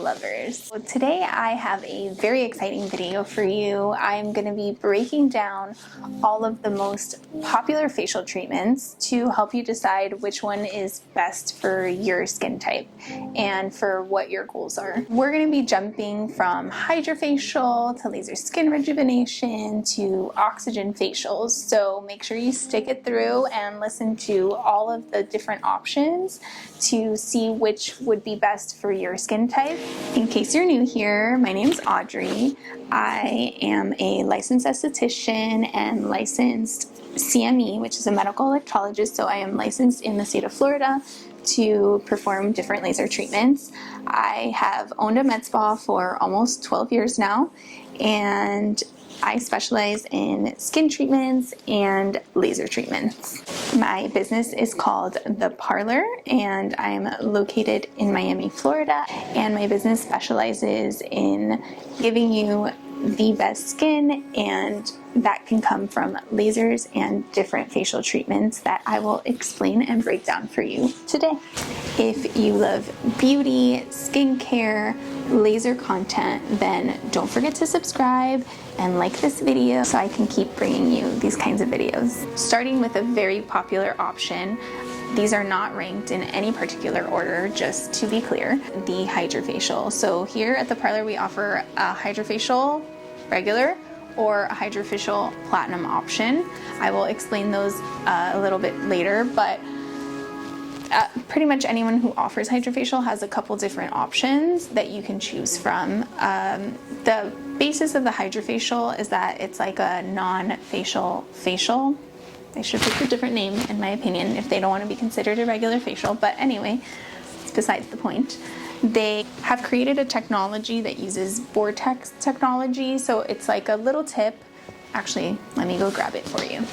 lovers. So today I have a very exciting video for you. I'm going to be breaking down all of the most popular facial treatments to help you decide which one is best for your skin type and for what your goals are. We're going to be jumping from HydraFacial to laser skin rejuvenation to oxygen facials, so make sure you stick it through and listen to all of the different options to see which would be best for your skin type. In case you're new here, my name's Audrey. I am a licensed esthetician and licensed CME, which is a medical electrologist, so I am licensed in the state of Florida to perform different laser treatments. I have owned a med spa for almost 12 years now, and I specialize in skin treatments and laser treatments. My business is called The Parlor, and I'm located in Miami, Florida, and my business specializes in giving you the best skin, and that can come from lasers and different facial treatments that I will explain and break down for you today. If you love beauty, skincare, laser content, then don't forget to subscribe and like this video so I can keep bringing you these kinds of videos. Starting with a very popular option, these are not ranked in any particular order, just to be clear, the HydraFacial. So here at the Parlor we offer a HydraFacial regular or a HydraFacial Platinum option. I will explain those a little bit later, but pretty much anyone who offers HydraFacial has a couple different options that you can choose from. The basis of the HydraFacial is that it's like a non-facial facial. They should pick a different name, in my opinion, if they don't want to be considered a regular facial, but anyway, it's besides the point. They have created a technology that uses vortex technology, so it's like a little tip. Actually, let me go grab it for you.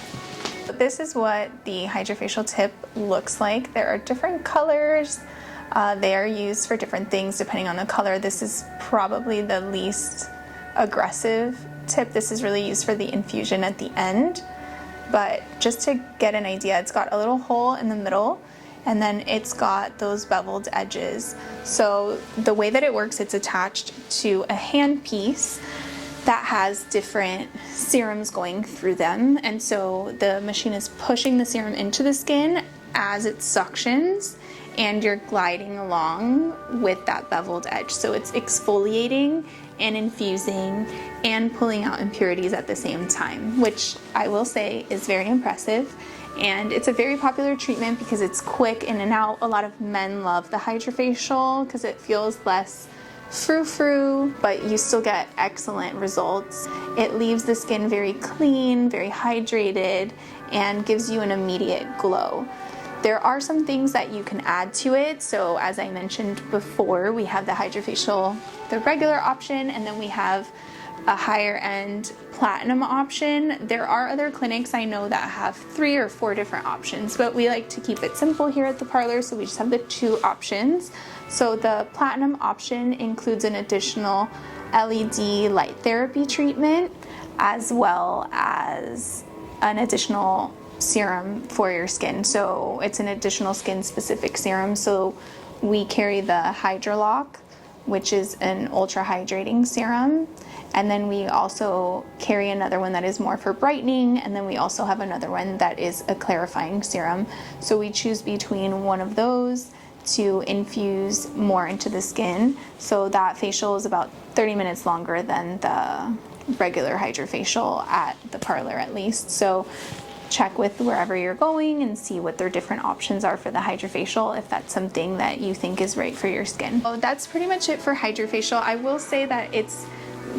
This is what the HydraFacial tip looks like. There are different colors. They are used for different things depending on the color. This is probably the least aggressive tip. This is really used for the infusion at the end. But just to get an idea, it's got a little hole in the middle, and then it's got those beveled edges. So the way that it works, it's attached to a hand piece that has different serums going through them, and so the machine is pushing the serum into the skin as it suctions, and you're gliding along with that beveled edge. So it's exfoliating and infusing and pulling out impurities at the same time, which I will say is very impressive. And it's a very popular treatment because it's quick in and out. A lot of men love the HydraFacial because it feels less frou-frou, but you still get excellent results. It leaves the skin very clean, very hydrated, and gives you an immediate glow. There are some things that you can add to it. So as I mentioned before, we have the HydraFacial, the regular option, and then we have a higher end platinum option. There are other clinics I know that have 3 or 4 different options, but we like to keep it simple here at the Parlor, so we just have the 2 options. So the platinum option includes an additional LED light therapy treatment, as well as an additional serum for your skin. So it's an additional skin specific serum. So we carry the HydraLock, which is an ultra hydrating serum. And then we also carry another one that is more for brightening. And then we also have another one that is a clarifying serum. So we choose between one of those to infuse more into the skin. So that facial is about 30 minutes longer than the regular HydraFacial at the Parlor, at least. So check with wherever you're going and see what their different options are for the HydraFacial if that's something that you think is right for your skin. So that's pretty much it for HydraFacial. I will say that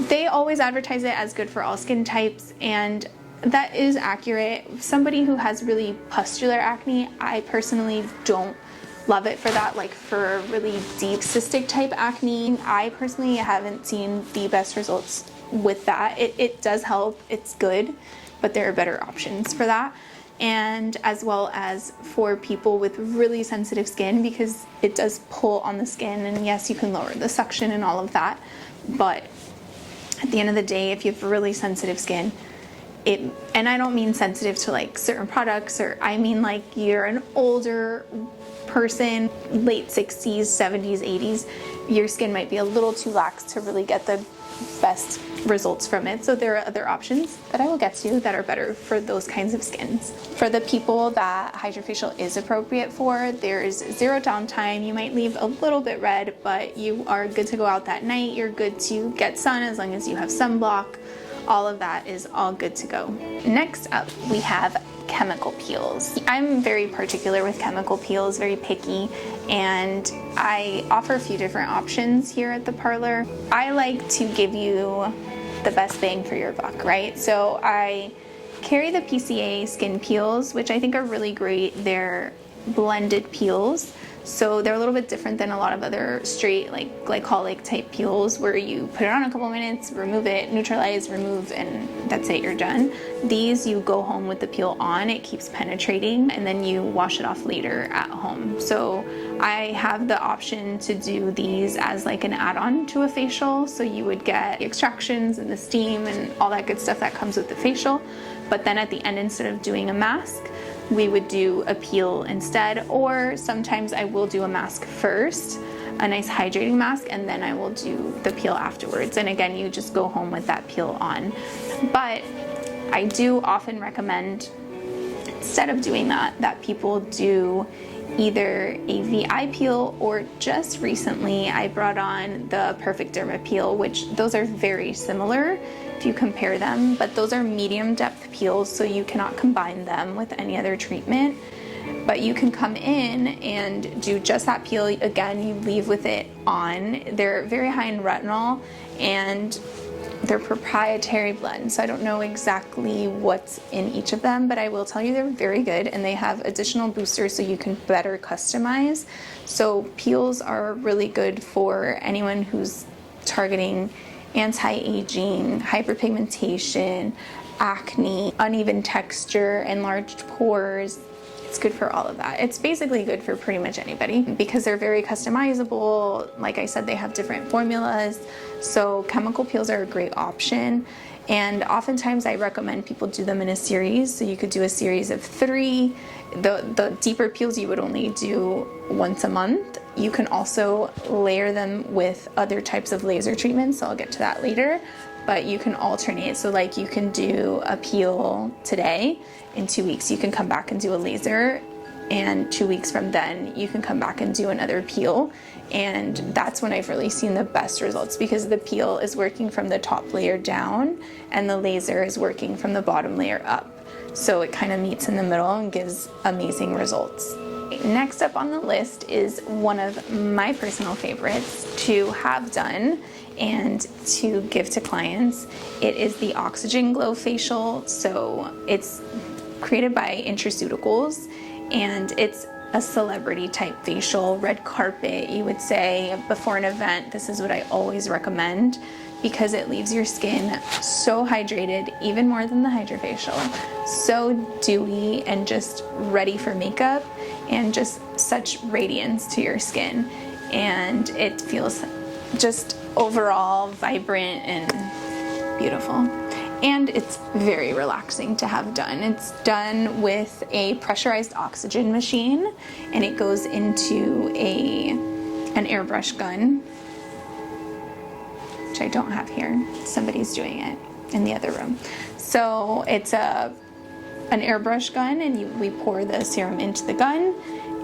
they always advertise it as good for all skin types, and that is accurate. Somebody who has really pustular acne, I personally don't love it for that, like for really deep cystic type acne. I personally haven't seen the best results with that. It does help, it's good, but there are better options for that. And as well as for people with really sensitive skin, because it does pull on the skin, and yes, you can lower the suction and all of that, but at the end of the day, if you have really sensitive skin, and I don't mean sensitive to like certain products, or I mean like you're an older person, late 60s, 70s, 80s, your skin might be a little too lax to really get the best results from it. So there are other options that I will get to that are better for those kinds of skins. For the people that HydraFacial is appropriate for, there's zero downtime. You might leave a little bit red, but you are good to go out that night. You're good to get sun as long as you have sunblock. All of that is all good to go. Next up, we have chemical peels. I'm very particular with chemical peels, very picky, and I offer a few different options here at the parlor. I like to give you the best bang for your buck, right? So I carry the PCA skin peels, which I think are really great. They're blended peels. So they're a little bit different than a lot of other straight, like glycolic type peels where you put it on a couple minutes, remove it, neutralize, remove, and that's it, you're done. These, you go home with the peel on, it keeps penetrating, and then you wash it off later at home. So I have the option to do these as like an add-on to a facial. So you would get the extractions and the steam and all that good stuff that comes with the facial. But then at the end, instead of doing a mask, we would do a peel instead, or sometimes I will do a mask first, a nice hydrating mask, and then I will do the peel afterwards. And again, you just go home with that peel on. But I do often recommend, instead of doing that people do either a VI peel, or just recently I brought on the Perfect Derma peel, which those are very similar if you compare them, but those are medium depth peels, so you cannot combine them with any other treatment. But you can come in and do just that peel. Again, you leave with it on. They're very high in retinol and they're proprietary blends, so I don't know exactly what's in each of them, but I will tell you they're very good, and they have additional boosters so you can better customize. So peels are really good for anyone who's targeting anti-aging, hyperpigmentation, acne, uneven texture, enlarged pores. It's good for all of that. It's basically good for pretty much anybody because they're very customizable. Like I said, they have different formulas. So chemical peels are a great option. And oftentimes I recommend people do them in a series. So you could do a series of 3. The deeper peels you would only do once a month. You can also layer them with other types of laser treatments. So I'll get to that later. But you can alternate. So like you can do a peel today. In 2 weeks you can come back and do a laser, and 2 weeks from then you can come back and do another peel. And that's when I've really seen the best results, because the peel is working from the top layer down and the laser is working from the bottom layer up. So it kind of meets in the middle and gives amazing results. Next up on the list is one of my personal favorites to have done and to give to clients. It is the Oxygen Glow Facial. So it's created by Intraceuticals, and it's a celebrity type facial, red carpet, you would say, before an event. This is what I always recommend because it leaves your skin so hydrated, even more than the HydraFacial, so dewy and just ready for makeup, and just such radiance to your skin. And it feels just overall vibrant and beautiful. And it's very relaxing to have done. It's done with a pressurized oxygen machine, and it goes into an airbrush gun, which I don't have here. Somebody's doing it in the other room. So it's an airbrush gun, and we pour the serum into the gun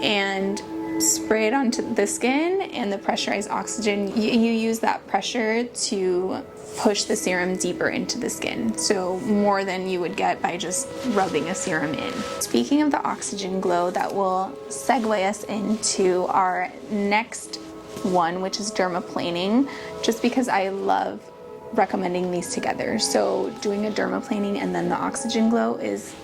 and spray it onto the skin, and the pressurized oxygen, you use that pressure to push the serum deeper into the skin, so more than you would get by just rubbing a serum in. Speaking of the Oxygen Glow, that will segue us into our next one, which is dermaplaning, just because I love recommending these together. So doing a dermaplaning and then the Oxygen Glow is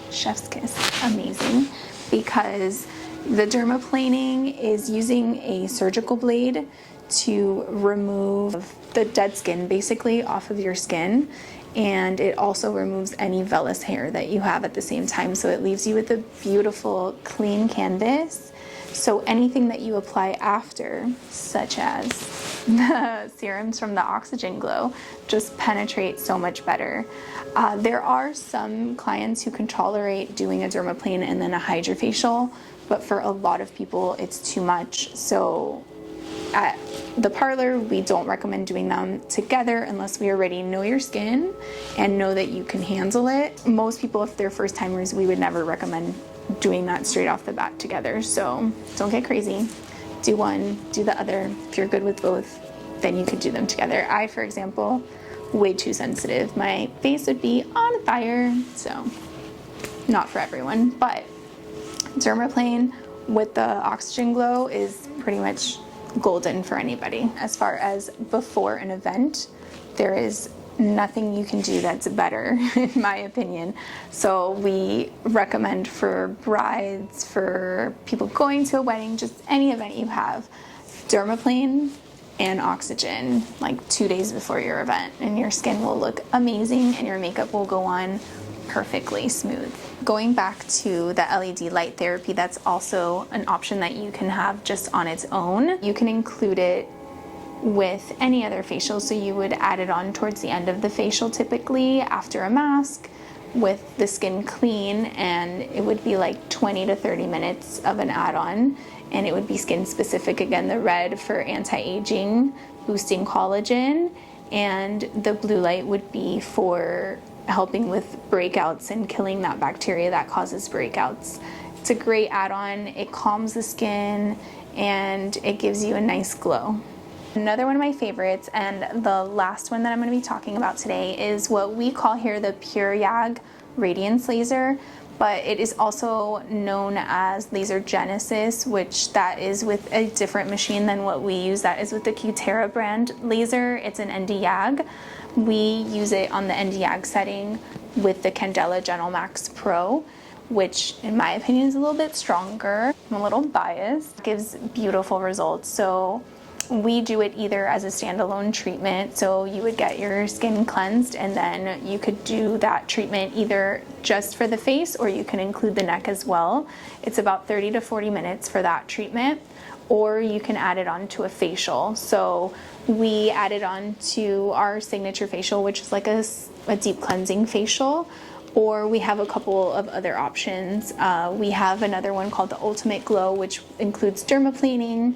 chef's kiss, amazing, because the dermaplaning is using a surgical blade to remove the dead skin basically off of your skin, and it also removes any vellus hair that you have at the same time, so it leaves you with a beautiful clean canvas. So anything that you apply after, such as the serums from the Oxygen Glow, just penetrate so much better. There are some clients who can tolerate doing a dermaplane and then a HydraFacial, but for a lot of people it's too much. So at the parlor, we don't recommend doing them together unless we already know your skin and know that you can handle it. Most people, if they're first timers, we would never recommend doing that straight off the bat together. So don't get crazy. Do one, do the other. If you're good with both, then you could do them together. I, for example, way too sensitive. My face would be on fire, so not for everyone. But dermaplane with the Oxygen Glow is pretty much golden for anybody. As far as before an event, there is nothing you can do that's better, in my opinion. So we recommend for brides, for people going to a wedding, just any event you have, dermaplane and oxygen like 2 days before your event, and your skin will look amazing and your makeup will go on perfectly smooth. Going back to the LED light therapy, that's also an option that you can have just on its own. You can include it with any other facial, so you would add it on towards the end of the facial, typically after a mask with the skin clean, and it would be like 20 to 30 minutes of an add-on, and it would be skin specific. Again, the red for anti-aging, boosting collagen, and the blue light would be for helping with breakouts and killing that bacteria that causes breakouts. It's a great add-on. It calms the skin and it gives you a nice glow. Another one of my favorites, and the last one that I'm going to be talking about today, is what we call here the PureYAG Radiance Laser, but it is also known as Laser Genesis, which that is with a different machine than what we use. That is with the Cutera brand laser. It's an ND-YAG. We use it on the ND-YAG setting with the Candela GentleMax Pro, which in my opinion is a little bit stronger. I'm a little biased. It gives beautiful results. So we do it either as a standalone treatment, so you would get your skin cleansed and then you could do that treatment either just for the face or you can include the neck as well. It's about 30 to 40 minutes for that treatment, or you can add it on to a facial. So we add it on to our signature facial, which is like a deep cleansing facial, or we have a couple of other options. We have another one called the Ultimate Glow, which includes dermaplaning,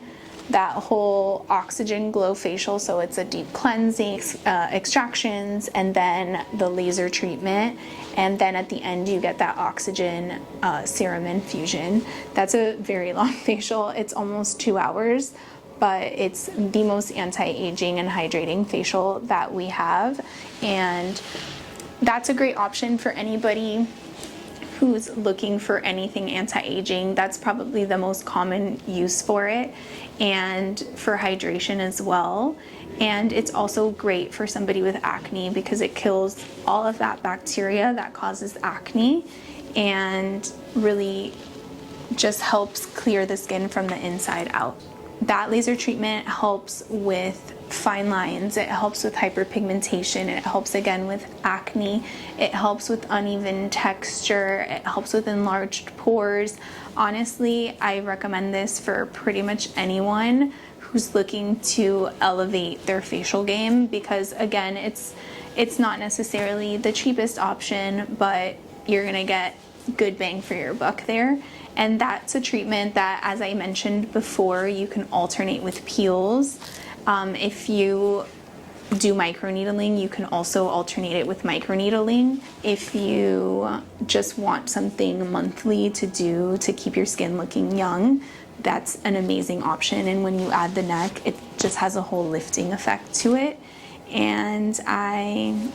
that whole Oxygen Glow Facial, so it's a deep cleansing, extractions, and then the laser treatment, and then at the end you get that oxygen serum infusion. That's a very long facial. It's almost 2 hours, but it's the most anti-aging and hydrating facial that we have, and that's a great option for anybody who's looking for anything anti-aging. That's probably the most common use for it, and for hydration as well. And it's also great for somebody with acne because it kills all of that bacteria that causes acne and really just helps clear the skin from the inside out. That laser treatment helps with fine lines, it helps with hyperpigmentation, it helps again with acne, it helps with uneven texture, it helps with enlarged pores. Honestly, I recommend this for pretty much anyone who's looking to elevate their facial game, because again, it's not necessarily the cheapest option, but you're gonna get good bang for your buck there. And that's a treatment that, as I mentioned before, you can alternate with peels. If you do microneedling, you can also alternate it with microneedling. If you just want something monthly to do to keep your skin looking young, that's an amazing option. And when you add the neck, it just has a whole lifting effect to it. And I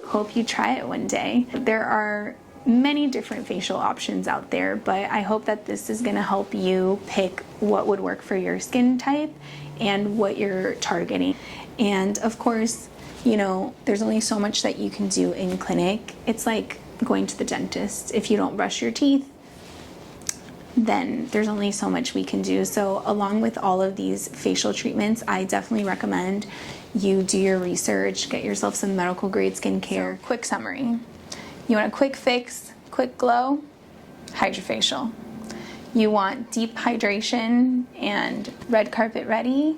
hope you try it one day. There are many different facial options out there, but I hope that this is going to help you pick what would work for your skin type and what you're targeting. And of course, you know, there's only so much that you can do in clinic. It's like going to the dentist. If you don't brush your teeth, then there's only so much we can do. So along with all of these facial treatments, I definitely recommend you do your research, get yourself some medical grade skincare. So, quick summary. You want a quick fix, quick glow? HydraFacial. You want deep hydration and red carpet ready?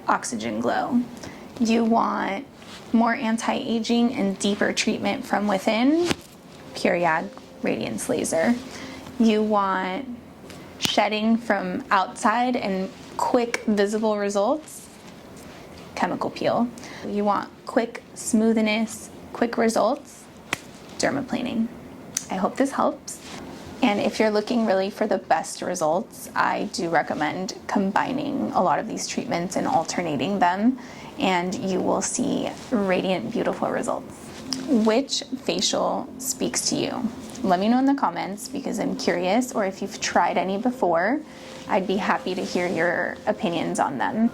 Oxygen Glow. You want more anti-aging and deeper treatment from within? PureYAG Radiance Laser. You want shedding from outside and quick visible results, chemical peel. You want quick smoothness, quick results, dermaplaning. I hope this helps. And if you're looking really for the best results, I do recommend combining a lot of these treatments and alternating them, and you will see radiant, beautiful results. Which facial speaks to you? Let me know in the comments because I'm curious, or if you've tried any before, I'd be happy to hear your opinions on them.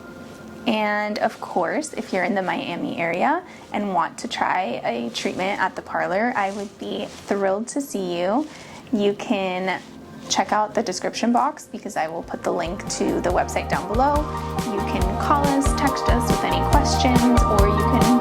And of course, if you're in the Miami area and want to try a treatment at the parlor, I would be thrilled to see you. You can check out the description box because I will put the link to the website down below. You can call us, text us with any questions, or you can